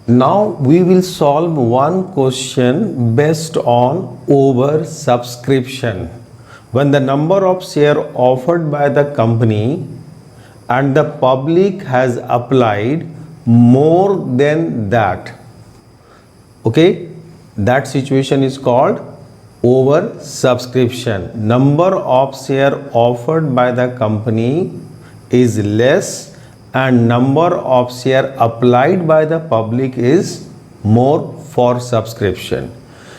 Now we will solve one question based on over subscription. When the number of share offered by the company and the public has applied more than that, okay, that situation is called over subscription. Number of share offered by the company is less and number of share applied by the public is more for subscription.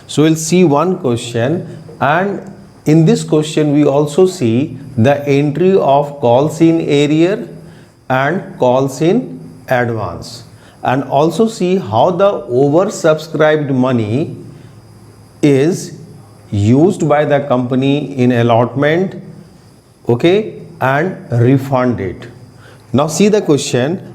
So we'll see one question, and in this question we also see the entry of calls in arrear and calls in advance, and also see how the oversubscribed money is used by the company in allotment, okay, and refunded. Now see the question.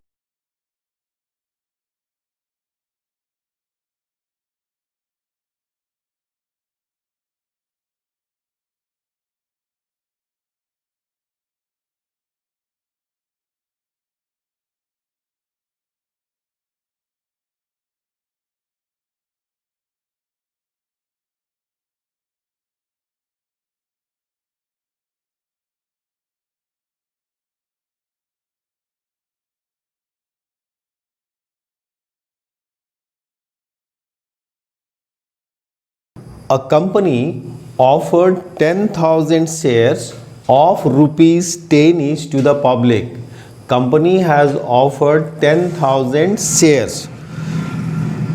A company offered 10,000 shares of rupees 10 each to the public. Company has offered 10,000 shares.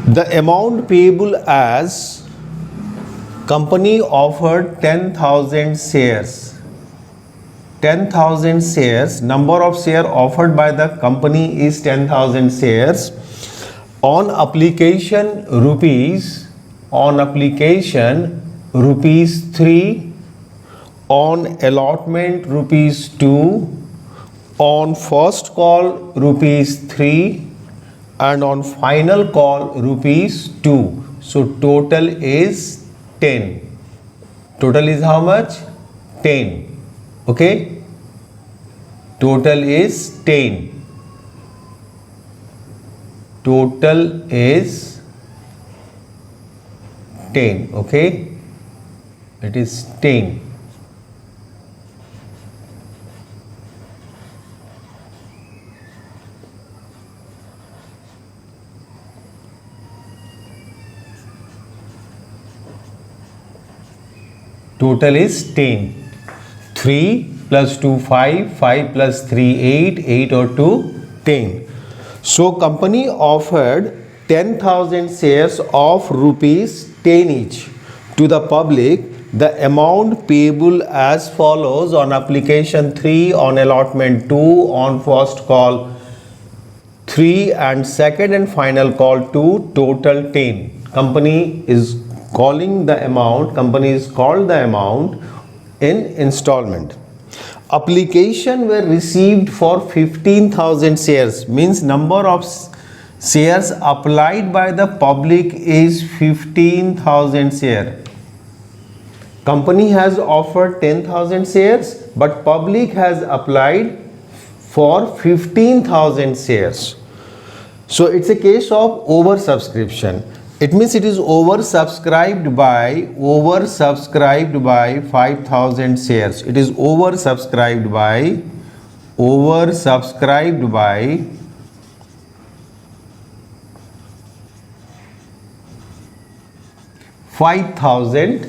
The amount payable as company offered 10,000 shares. 10,000 shares, number of share offered by the company is 10,000 shares. On application rupees 3, on allotment rupees 2, on first call rupees 3, and on final call rupees 2. So total is 10. Total is how much? 10. Okay, total is 10. Total is 10. Okay, it is 10. Total is 10. 3 plus 2 5, 5 plus 3 8, 8 or 2 10. So company offered 10,000 shares of rupees 10 each to the public. The amount payable as follows: on application 3, on allotment 2, on first call 3, and second and final call 2, total 10. Company is called the amount in installment. Application were received for 15,000 shares, means number of shares applied by the public is 15,000 shares. Company has offered 10,000 shares, but public has applied for 15,000 shares. So it's a case of oversubscription. It means it is oversubscribed by 5,000 shares. It is oversubscribed by 5,000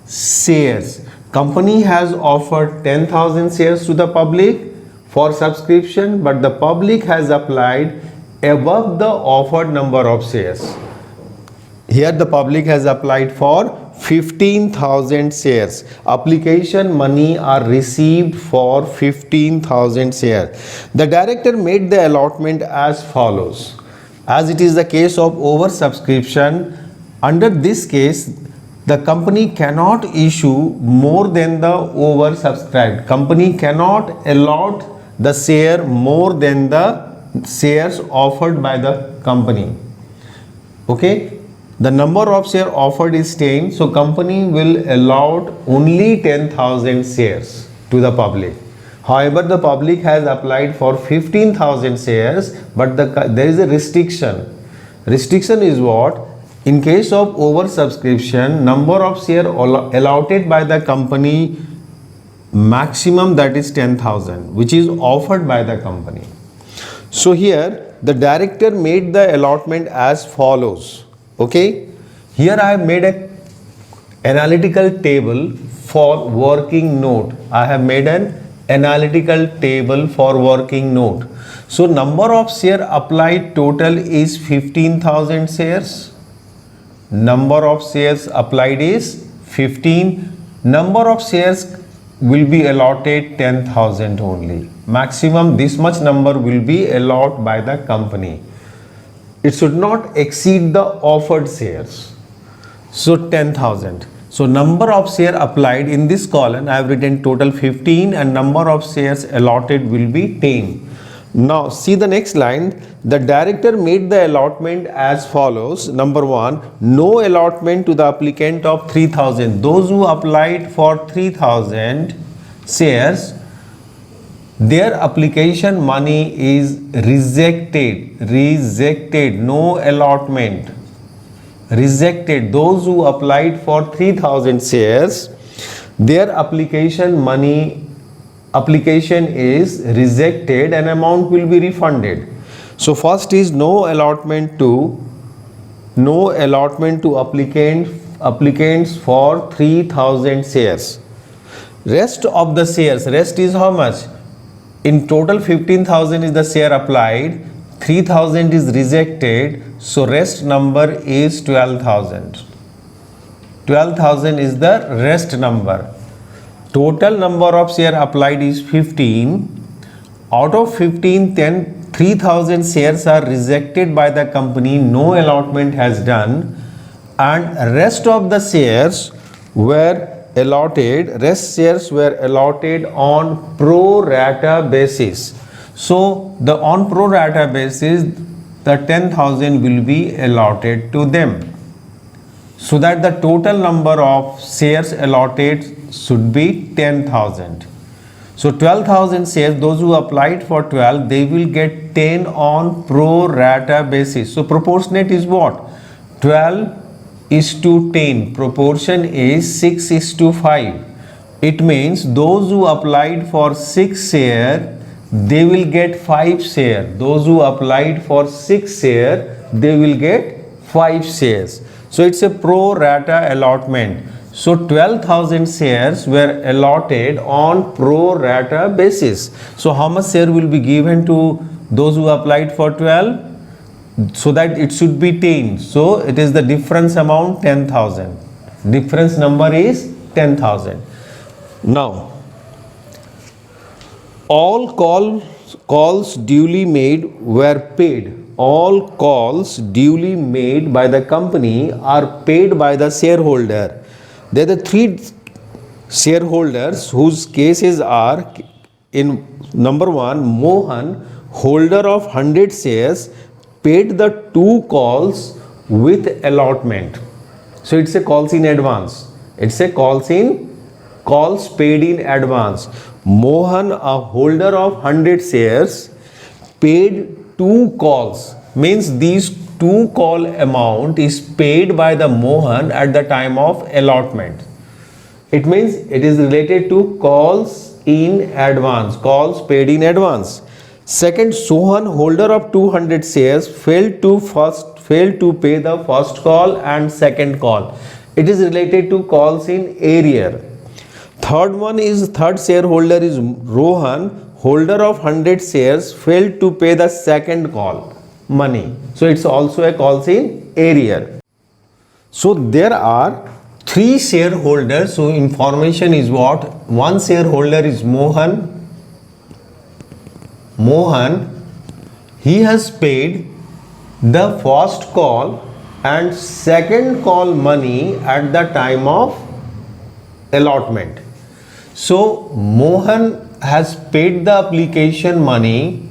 shares. Company has offered 10,000 shares to the public for subscription, but the public has applied above the offered number of shares. Here the public has applied for 15,000 shares. Application money are received for 15,000 shares. The director made the allotment as follows. As it is the case of oversubscription, under this case the company cannot issue more than the oversubscribed. Company cannot allot the share more than the shares offered by the company. Okay, the number of share offered is 10, so company will allot only 10,000 shares to the public. However, the public has applied for 15,000 shares, but there is a restriction. Restriction is what? In case of oversubscription, number of share allotted by the company maximum, that is 10,000, which is offered by the company. So here the director made the allotment as follows. Okay, here I have made a analytical table for working note. I have made an analytical table for working note. So number of share applied total is 15,000 shares. Number of shares applied is 15. Number of shares will be allotted 10,000 only. Maximum this much number will be allotted by the company. It should not exceed the offered shares. So 10,000. So number of share applied in this column I have written total 15 and number of shares allotted will be 10. Now see the next line. The director made the allotment as follows. Number 1, no allotment to the applicant of 3,000. Those who applied for 3,000 shares, their application money is rejected. No allotment. Rejected. Those who applied for 3,000 shares, their application is rejected and amount will be refunded. So first is no allotment to applicants for 3,000 shares. Rest of the shares, rest is how much? In total 15,000 is the share applied, 3,000 is rejected, so rest number is 12,000. 12,000 is the rest number. Total number of share applied is 15. Out of 15, 3,000 shares are rejected by the company, no allotment has done, and rest of the shares were allotted, on pro rata basis. So the on pro rata basis, the 10,000 will be allotted to them, so that the total number of shares allotted should be 10,000. So 12,000 shares, those who applied for 12, they will get 10 on pro rata basis. So proportionate is what? 12 is to 10. Proportion is 6 is to 5. It means those who applied for 6 share, they will get 5 share. Those who applied for 6 share, they will get 5 shares. So it's a pro rata allotment. So 12,000 shares were allotted on pro rata basis. So how much share will be given to those who applied for 12? So that it should be 10. So it is the difference amount 10,000. Difference number is 10,000. Now, all calls duly made were paid. All calls duly made by the company are paid by the shareholder. There are the 3 shareholders whose cases are: in number 1, Mohan, holder of 100 shares, paid the 2 calls with allotment. So it's a calls in advance. It's a calls paid in advance. Mohan, a holder of 100 shares, paid 2 calls. Means these 2 call amount is paid by the Mohan at the time of allotment. It means it is related to calls in advance, calls paid in advance. Second, Sohan, holder of 200 shares, failed to pay the first call and second call. It is related to calls in arrear. Third shareholder is Rohan, holder of 100 shares, failed to pay the second call money. So it's also a calls in arrear. So there are 3 shareholders. So information is what? One shareholder is Mohan. He has paid the first call and second call money at the time of allotment. So Mohan has paid the application money.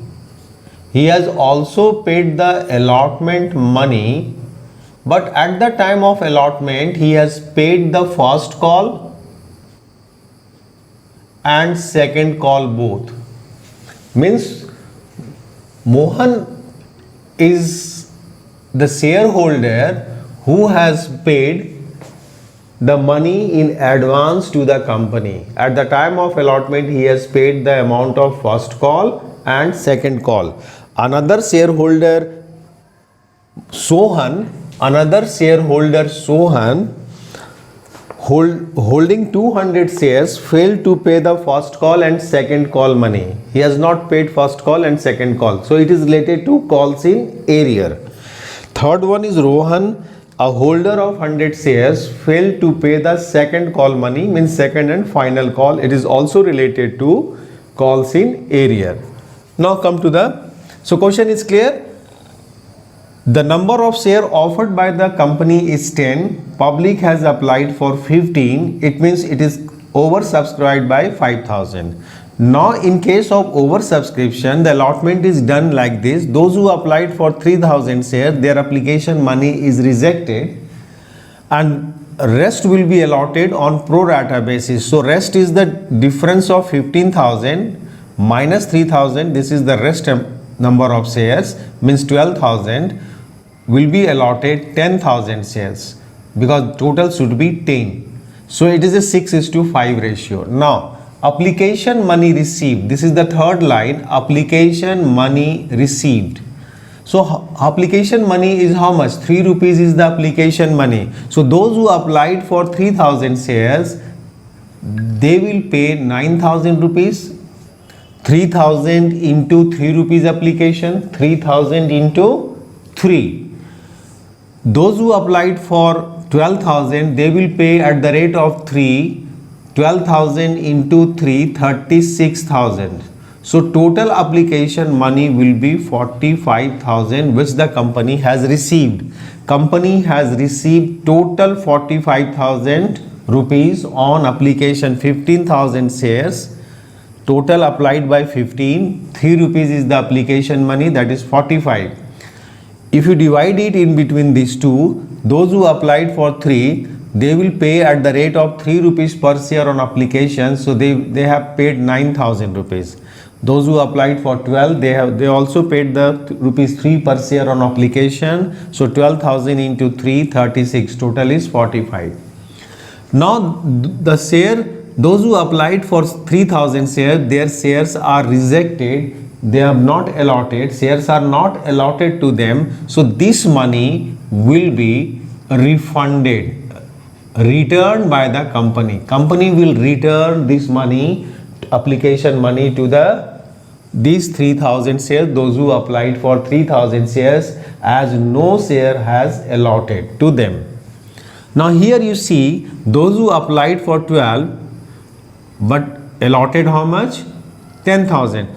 He has also paid the allotment money, but at the time of allotment he has paid the first call and second call both. Means Mohan is the shareholder who has paid the money in advance to the company. At the time of allotment, he has paid the amount of first call and second call. Another shareholder Sohan, holding 200 shares, failed to pay the first call and second call money. He has not paid first call and second call. So it is related to calls in arrear. Third one is Rohan, a holder of 100 shares, failed to pay the second call money, means second and final call. It is also related to calls in arrear. Now come to the, so question is clear. The number of share offered by the company is 10. Public has applied for 15. It means it is oversubscribed by 5,000. Now in case of oversubscription, the allotment is done like this. Those who applied for 3,000 shares, their application money is rejected and rest will be allotted on pro rata basis. So rest is the difference of 15,000 minus 3,000. This is the rest number of shares, means 12,000. Will be allotted 10,000 shares because total should be 10. So it is a 6:5 ratio. Now application money received, this is the third line, application money received. So application money is how much? 3 rupees is the application money. So those who applied for 3,000 shares, they will pay 9,000 rupees. 3,000 into 3 rupees application, 3,000 into 3. Those who applied for 12,000, they will pay at the rate of 3. 12,000 into 3, 36,000. So total application money will be 45,000, which the company has received. Company has received total 45,000 rupees on application, 15,000 shares. Total applied by 15, 3 rupees is the application money, that is 45. If you divide it in between these two, those who applied for 3, they will pay at the rate of 3 rupees per share on application. So they have paid 9,000 rupees. Those who applied for 12, they also paid the rupees 3 per share on application. So 12,000 into 3, 36. Total is 45. Now the share, those who applied for 3,000 shares, their shares are rejected. They have not allotted, shares are not allotted to them. So this money will be refunded, returned by the company. Company will return this money, application money, to these 3,000 shares, those who applied for 3,000 shares, as no share has allotted to them. Now here you see those who applied for 12 but allotted how much? 10,000.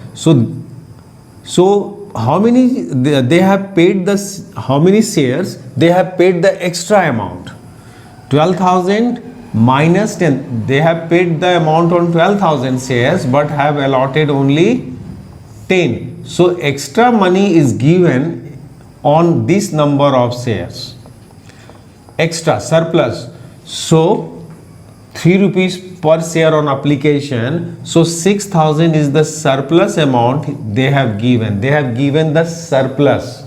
So how many they have paid how many shares? They have paid the extra amount. 12,000 minus 10. They have paid the amount on 12,000 shares but have allotted only 10. So extra money is given on this number of shares. Extra surplus. So 3 rupees per share on application. So 6,000 is the surplus amount they have given. They have given the surplus.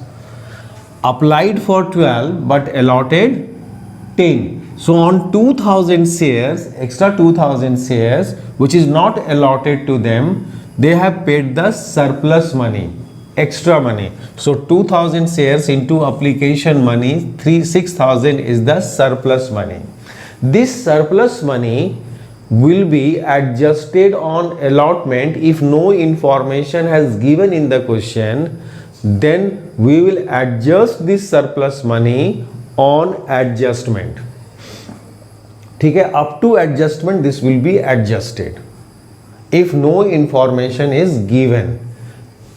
Applied for 12 but allotted 10. So on 2,000 shares, extra 2,000 shares which is not allotted to them, they have paid the surplus money, extra money. So 2,000 shares into application money, 6,000 is the surplus money. This surplus money will be adjusted on allotment. If no information has given in the question, then we will adjust this surplus money on adjustment. Okay, up to adjustment this will be adjusted if no information is given.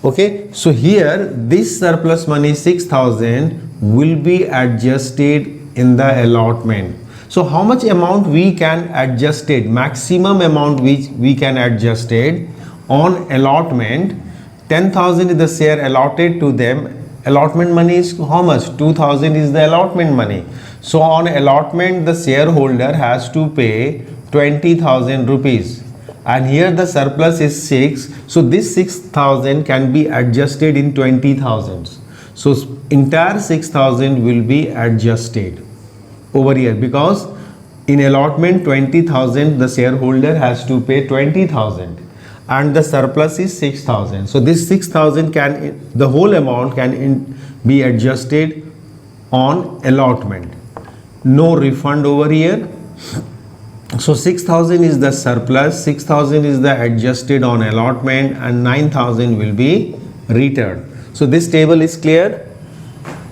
Okay, so here this surplus money 6,000 will be adjusted in the allotment. So how much amount we can adjust it? Maximum amount which we can adjust it on allotment. 10,000 is the share allotted to them. Allotment money is how much? 2,000 is the allotment money. So on allotment the shareholder has to pay 20,000 rupees. And here the surplus is 6. So this 6,000 can be adjusted in 20,000. So entire 6,000 will be adjusted over here, because in allotment 20,000 the shareholder has to pay 20,000 and the surplus is 6,000. So this 6,000 can, the whole amount can be adjusted on allotment. No refund over here. So 6,000 is the surplus, 6,000 is the adjusted on allotment, and 9,000 will be returned. So this table is clear.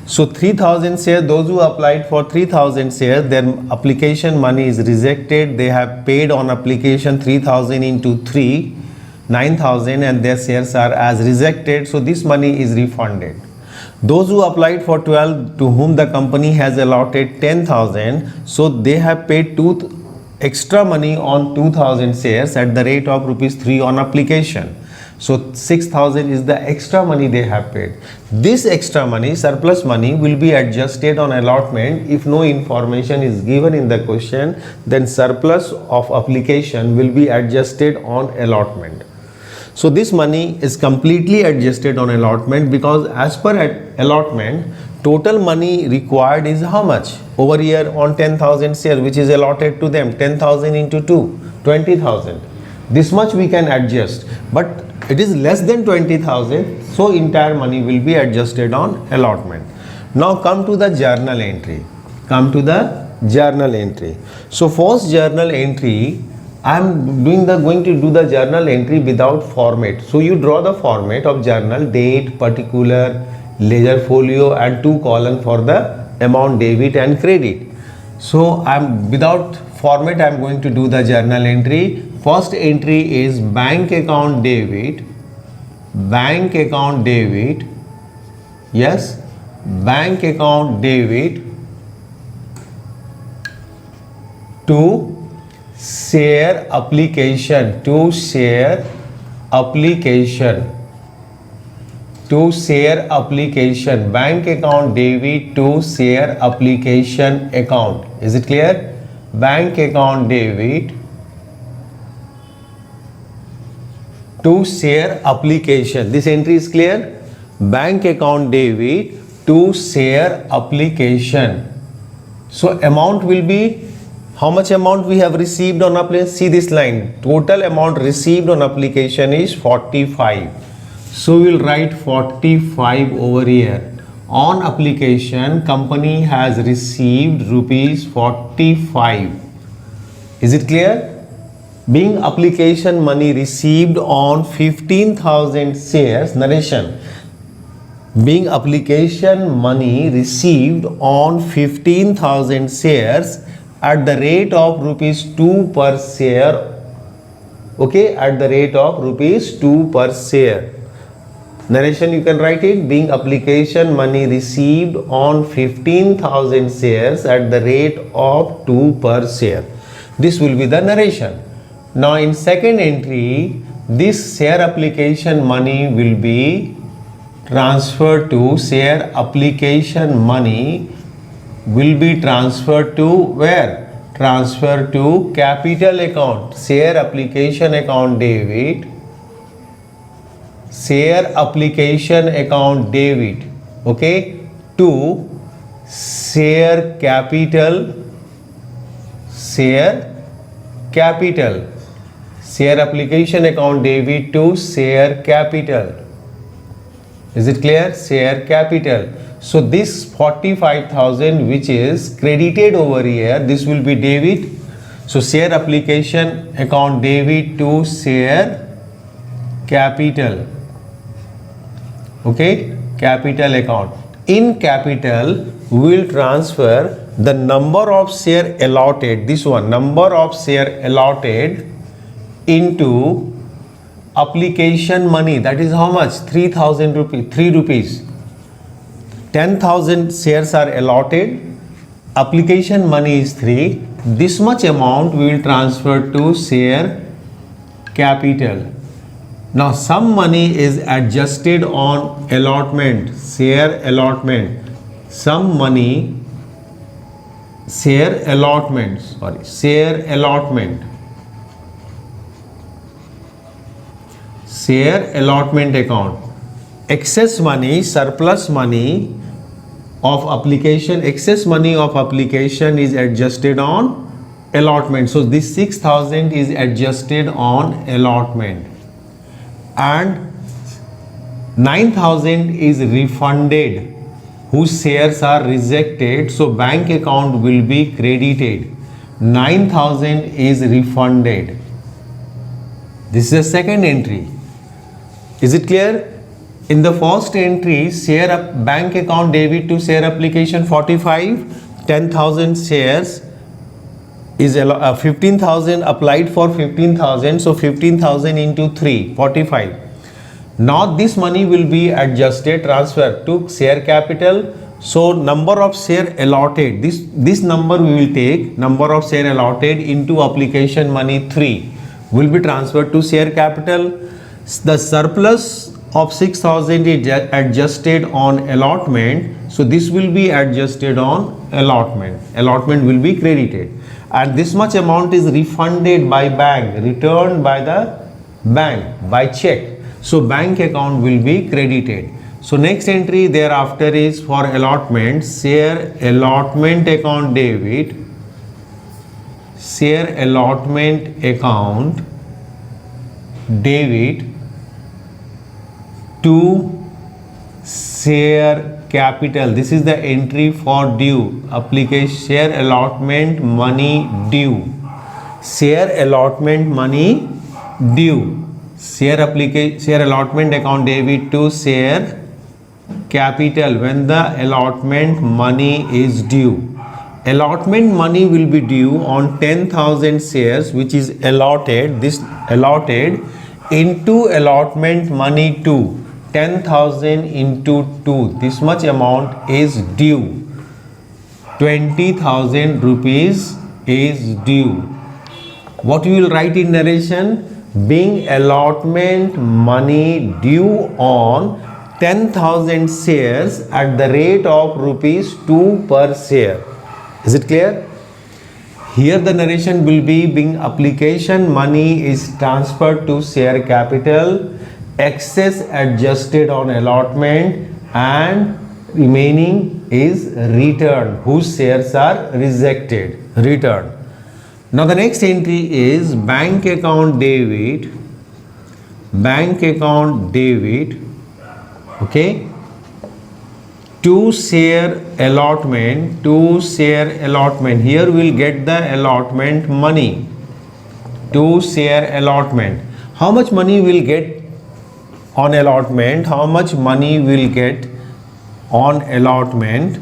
So 3,000 shares, those who applied for 3,000 shares, their application money is rejected. They have paid on application 3,000 into 3, 9,000, and their shares are as rejected. So this money is refunded. Those who applied for 12, to whom the company has allotted 10,000, so they have paid extra money on 2,000 shares at the rate of rupees 3 on application. So 6,000 is the extra money they have paid. This extra money, surplus money, will be adjusted on allotment. If no information is given in the question, then surplus of application will be adjusted on allotment. So this money is completely adjusted on allotment, because as per allotment, total money required is how much? Over here on 10,000 shares which is allotted to them, 10,000 into 2, 20,000. This much we can adjust, but it is less than 20,000, so entire money will be adjusted on allotment. Now come to the journal entry. So first journal entry, I am going to do the journal entry without format. So you draw the format of journal, date, particular, ledger folio, and 2 columns for the amount debit and credit. So without format I am going to do the journal entry. First entry is bank account debit. Yes, bank account debit to share application, bank account debit to share application account. Is it clear? Bank account debit to share application. This entry is clear? Bank account debit to share application. So amount will be, how much amount we have received on application? See this line, total amount received on application is 45. So we will write 45 over here. On application, company has received rupees 45. Is it clear? Being application money received on 15,000 shares, narration. Being application money received on 15,000 shares at the rate of rupees 2 per share. Okay, at the rate of rupees 2 per share. Narration you can write it, being application money received on 15,000 shares at the rate of 2 per share. This will be the narration. Now in second entry, this share application money will be transferred to, share application money will be transferred to where? Transfer to capital account, share application account debit, share application account debit, okay, to share capital, share application account debit to share capital. Is it clear? Share capital. So this 45,000 which is credited over here, this will be debit. So share application account debit to share capital. Okay, capital account. In capital, we will transfer the number of share allotted, this one, number of share allotted into application money. That is how much? 3,000 rupees, 3 rupees. 10,000 shares are allotted. Application money is 3. This much amount we will transfer to share capital. Now some money is adjusted on allotment, share allotment. Some money, share allotment account. excess money, surplus money of application, excess money of application is adjusted on allotment. So this 6,000 is adjusted on allotment, and 9,000 is refunded whose shares are rejected. So bank account will be credited. 9,000 is refunded. This is the second entry. Is it clear? In the first entry, share bank account debit to share application 45, 10,000 shares is 15,000 applied for 15,000. So 15,000 into 3, 45. Now this money will be adjusted, transferred to share capital. So number of share allotted, this number we will take, number of share allotted into application money 3 will be transferred to share capital. The surplus of 6,000 is adjusted on allotment. So this will be adjusted on allotment. Allotment will be credited. And this much amount is refunded by bank, returned by the bank by check. So bank account will be credited. So next entry thereafter is for allotment, share allotment account debit, share allotment account debit to share capital. This is the entry for due. Application share allotment money due. Share allotment money due. Share allotment account debit to share capital when the allotment money is due. Allotment money will be due on 10,000 shares which is allotted. This allotted into allotment money 2. 10,000 into 2. This much amount is due. 20,000 rupees is due. What we will write in narration? Being allotment money due on 10,000 shares at the rate of rupees 2 per share. Is it clear? Here the narration will be being application money is transferred to share capital, excess adjusted on allotment, and remaining is returned whose shares are rejected, returned. Now the next entry is bank account debit, okay, to share allotment, here we'll get the allotment money, to share allotment. How much money we'll get on allotment? How much money we'll get on allotment?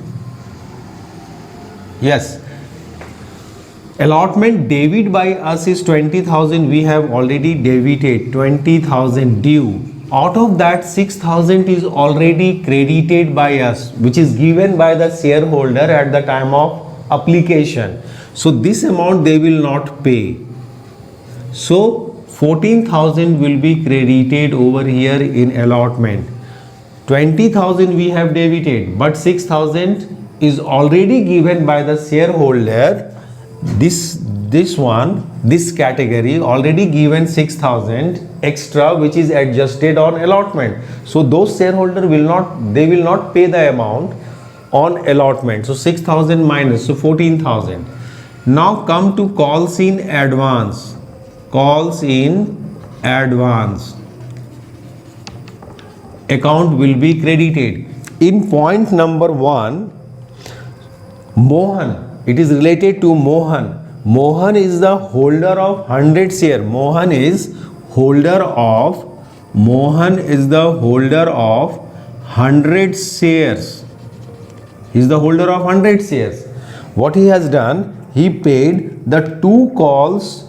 Yes, allotment debit by us is 20,000. We have already debited 20,000 due. Out of that 6,000 is already credited by us, which is given by the shareholder at the time of application. So this amount they will not pay. So 14,000 will be credited over here in allotment. 20,000 we have debited, but 6,000 is already given by the shareholder. This category already given 6,000 extra which is adjusted on allotment. So those shareholder will not pay the amount on allotment. So 6,000 minus, so 14,000. Now come to calls in advance. Calls in advance account will be credited. In point number 1, Mohan, it is related to Mohan. Mohan is the holder of 100 share. Mohan is the holder of 100 shares. He is the holder of 100 shares. What he has done? He paid the 2 calls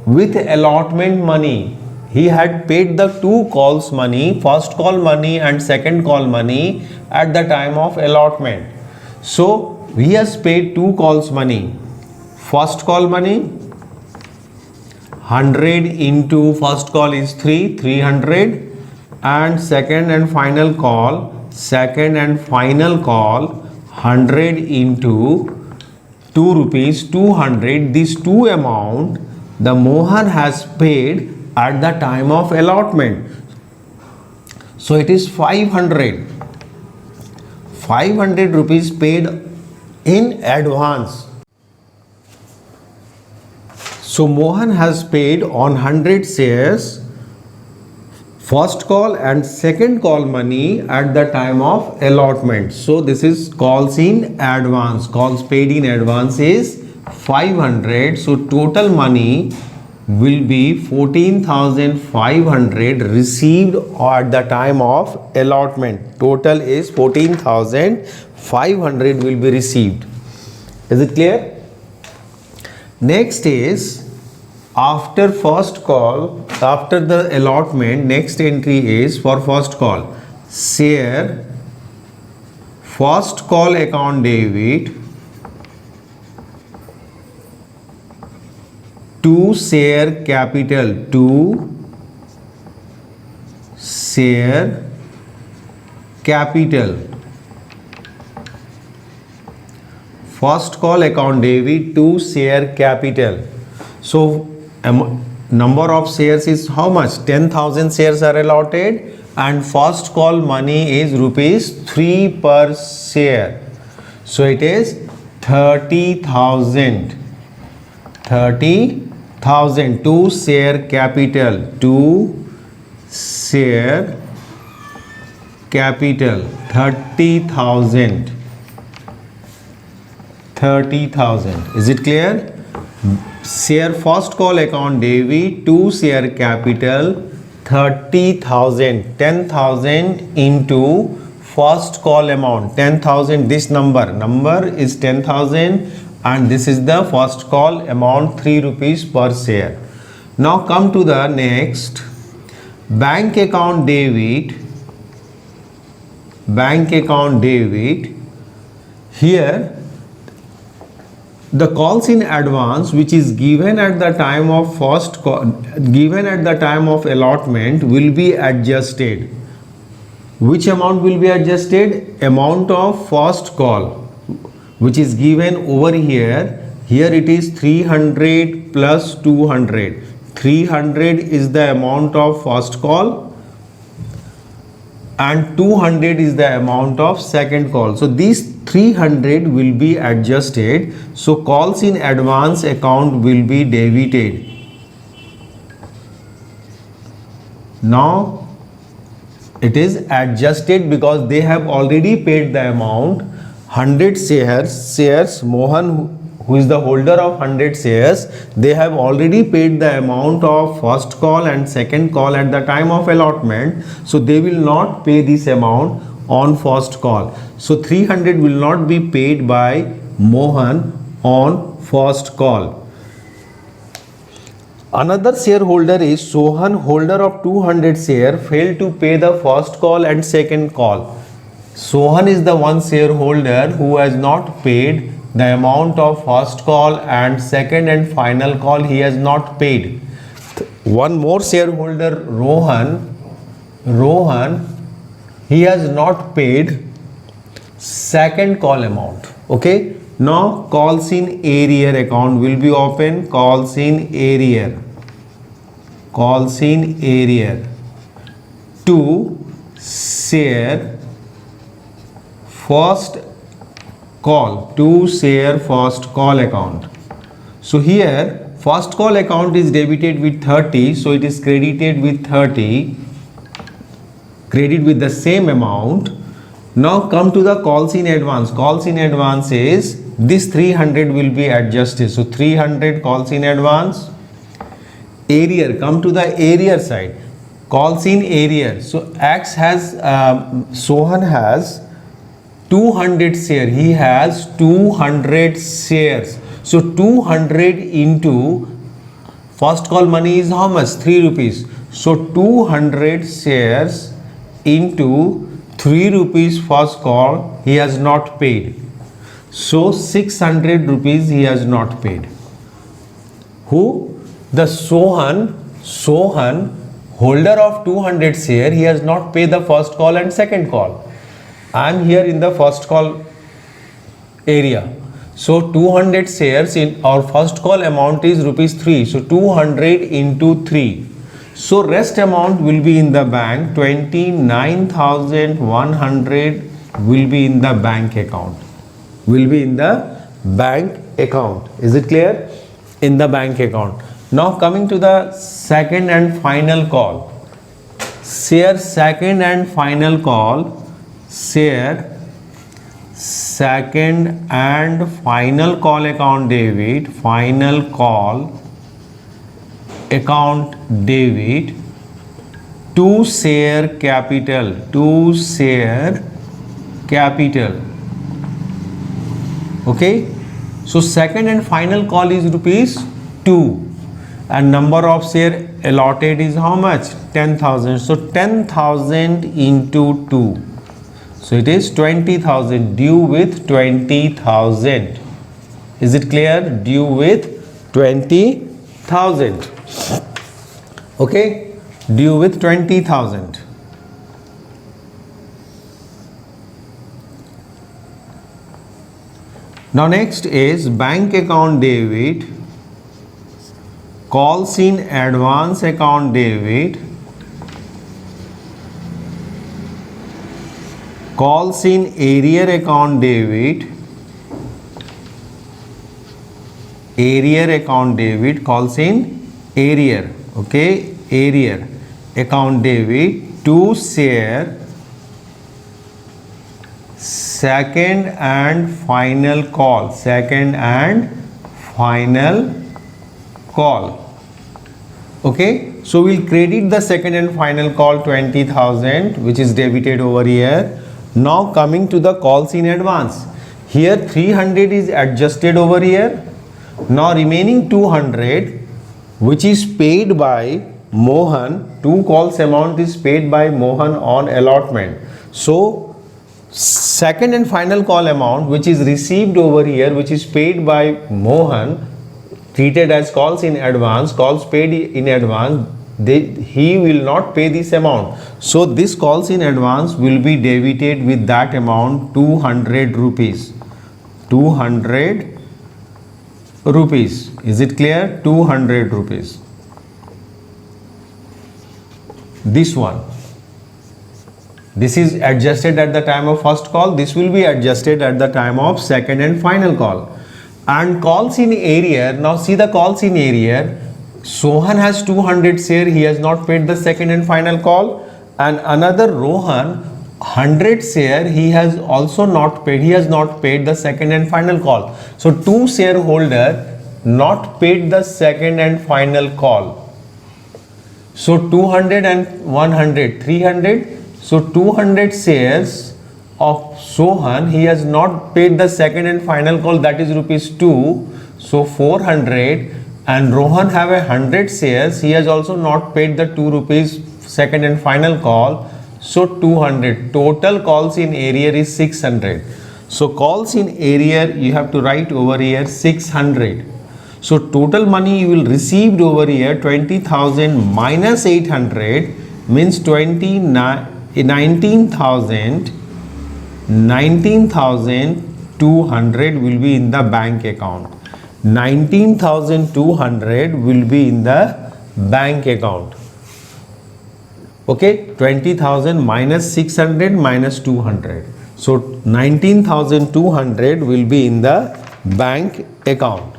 with allotment money. He had paid the 2 calls money, first call money and second call money at the time of allotment. So he has paid 2 calls money. First call money 100 into first call is 300, and second and final call 100 into 2 rupees 200. These 2 amount the Mohan has paid at the time of allotment. So it is 500 rupees paid in advance. So Mohan has paid on 100 shares first call and second call money at the time of allotment. So this is calls in advance. Calls paid in advance is 500. So total money will be 14,500 received at the time of allotment. Total is 14,500 will be received. Is it clear? Next is after first call, after the allotment, next entry is for first call. Share first call account debit to share capital, to share capital. First call account debit to share capital. So number of shares is how much? 10,000 shares are allotted and first call money is rupees 3 per share. So it is 30,000. 30,000 to share capital, to share capital 30,000. 30,000. Is it clear? Share first call account debit to share capital 30,000. 10,000 into first call amount 10,000. This number is 10,000 and this is the first call amount 3 rupees per share. Now come to the next. Bank account debit. Bank account debit. Here the calls in advance which is given at the time of first call, given at the time of allotment will be adjusted. Which amount will be adjusted? Amount of first call which is given over here. Here it is 300 plus 200. 300 is the amount of first call and 200 is the amount of second call. So these 300 will be adjusted. So calls in advance account will be debited. Now it is adjusted because they have already paid the amount. 100 shares Mohan, who is the holder of 100 shares, they have already paid the amount of first call and second call at the time of allotment. So they will not pay this amount on first call. So 300 will not be paid by Mohan on first call. Another shareholder is Sohan, holder of 200 share, failed to pay the first call and second call. Sohan is the one shareholder who has not paid the amount of first call and second and final call. He has not paid. One more shareholder, Rohan, he has not paid second call amount. Okay. Now calls in arrear account will be open. Calls in arrear to share first call, to share first call account. So here first call account is debited with 30, so it is credited with 30, credit with the same amount. Now come to the calls in advance. Calls in advance is this 300 will be adjusted. So 300 calls in advance. Arrear, come to the arrear side. Calls in arrear. So X has, Sohan has 200 share. He has 200 shares. So 200 into first call money is how much? 3 rupees. So 200 shares into 3 rupees first call he has not paid. So 600 rupees he has not paid. Who? The Sohan, holder of 200 share, he has not paid the first call and second call. I am here in the first call area. So 200 shares in our first call amount is rupees 3. So 200 into 3. So rest amount will be in the bank. 29,100 will be in the bank account. Will be in the bank account. Is it clear? In the bank account. Now coming to the second and final call. Share second and final call. Share second and final call account debit. Final call account debit to share capital. To share capital. Okay. So second and final call is rupees 2 and number of share allotted is how much? 10,000. So 10,000 into 2. So it is 20,000, due with 20,000. Is it clear? Due with 20,000. Okay, due with 20,000. Now next is bank account debit, calls in advance account debit, calls in arrear account debit, arrear account debit, calls in arrear, okay, arrear account debit to share second and final call, second and final call. Okay, so we'll credit the second and final call 20,000 which is debited over here. Now coming to the calls in advance, here 300 is adjusted over here. Now remaining 200 which is paid by Mohan, 2 calls amount is paid by Mohan on allotment. So second and final call amount which is received over here, which is paid by Mohan, treated as calls in advance, calls paid in advance, he will not pay this amount. So this calls in advance will be debited with that amount, 200 rupees. 200 rupees. Is it clear? 200 rupees. This one. This is adjusted at the time of first call. This will be adjusted at the time of second and final call. And calls in arrear. Now see the calls in arrear. Sohan has 200 share. He has not paid the second and final call. And another Rohan 100 share. He has also not paid. He has not paid the second and final call. So 2 shareholder not paid the second and final call. So 200 and 100, 300. So 200 shares of Sohan, he has not paid the second and final call, that is rupees 2. So 400, and Rohan have 100 shares, he has also not paid the 2 rupees second and final call. So 200. Total calls in arrear is 600. So calls in arrear you have to write over here 600. So total money you will receive over here 20,000 minus 800 means 19,200 will be in the bank account. 19,200 will be in the bank account. Okay, 20,000 minus 600 minus 200. So 19,200 will be in the bank account.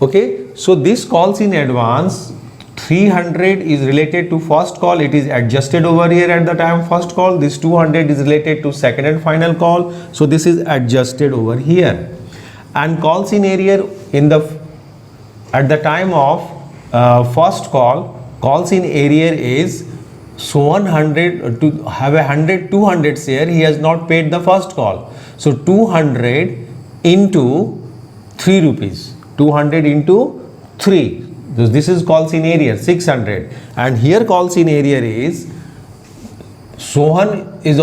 Okay, so this calls in advance, 300 is related to first call, it is adjusted over here at the time of first call. This 200 is related to second and final call, so this is adjusted over here. And calls in arrear at the time of first call, calls in arrear is so 100 to have 200 share, he has not paid the first call. So 200 into 3 rupees. 200 into 3. This is calls in arrear 600, and here calls in arrear is Sohan is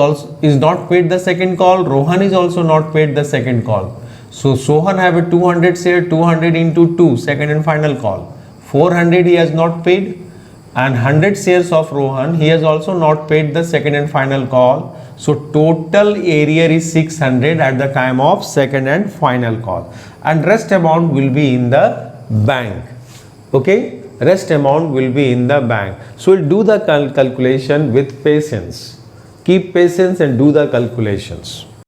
not paid the second call, Rohan is also not paid the second call. So Sohan have a 200 share, 200 into 2 second and final call. 400 he has not paid, and 100 shares of Rohan he has also not paid the second and final call. So total arrear is 600 at the time of second and final call, and rest amount will be in the bank. Okay, rest amount will be in the bank. So we'll do the calculation with patience. Keep patience and do the calculations.